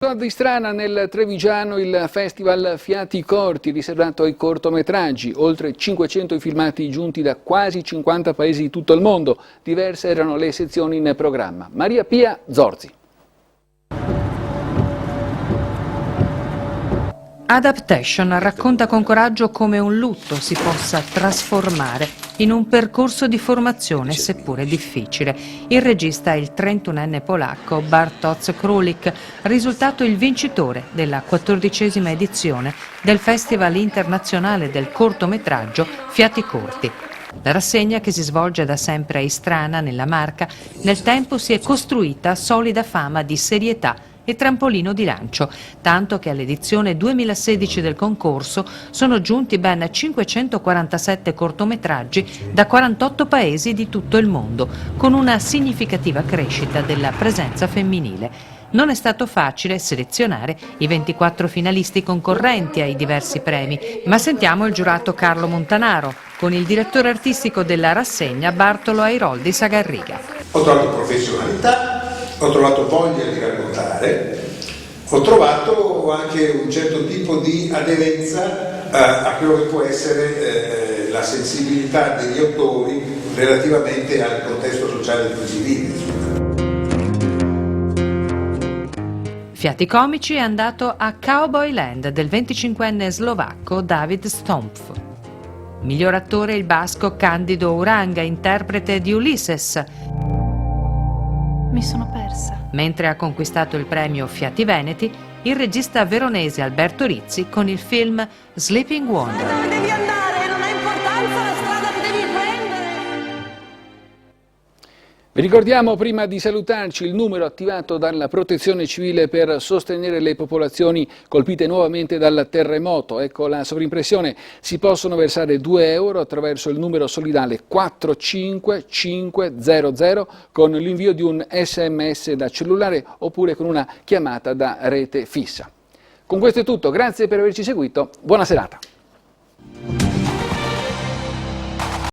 Di Strana nel Trevigiano il festival Fiati Corti riservato ai cortometraggi, oltre 500 i filmati giunti da quasi 50 paesi di tutto il mondo, diverse erano le sezioni in programma. Maria Pia Zorzi. Adaptation racconta con coraggio come un lutto si possa trasformare in un percorso di formazione seppure difficile. Il regista è il 31enne polacco Bartosz Królik, risultato il vincitore della 14ª edizione del Festival internazionale del cortometraggio Fiati Corti. La rassegna, che si svolge da sempre a Istrana, nella Marca, nel tempo si è costruita solida fama di serietà e trampolino di lancio, tanto che all'edizione 2016 del concorso sono giunti ben 547 cortometraggi da 48 paesi di tutto il mondo, con una significativa crescita della presenza femminile. Non è stato facile selezionare i 24 finalisti concorrenti ai diversi premi, ma sentiamo il giurato Carlo Montanaro con il direttore artistico della rassegna Bartolo Airoldi Sagarriga. Ho trovato professionalità, ho trovato voglia di raccontare, ho trovato anche un certo tipo di aderenza a quello che può essere la sensibilità degli autori relativamente al contesto sociale in cui si vive. Fiati Comici è andato a Cowboy Land del 25enne slovacco David Stompf. Miglior attore il basco Candido Uranga, interprete di Ulysses. Mi sono persa. Mentre ha conquistato il premio Fiati Veneti il regista veronese Alberto Rizzi con il film Sleeping Wonder. Dove devi andare? Non ha importanza la strada che devi prendere. Vi ricordiamo, prima di salutarci, il numero attivato dalla Protezione Civile per sostenere le popolazioni colpite nuovamente dal terremoto. Ecco la sovrimpressione: si possono versare 2 euro attraverso il numero solidale 45500 con l'invio di un SMS da cellulare oppure con una chiamata da rete fissa. Con questo è tutto, grazie per averci seguito, buona serata.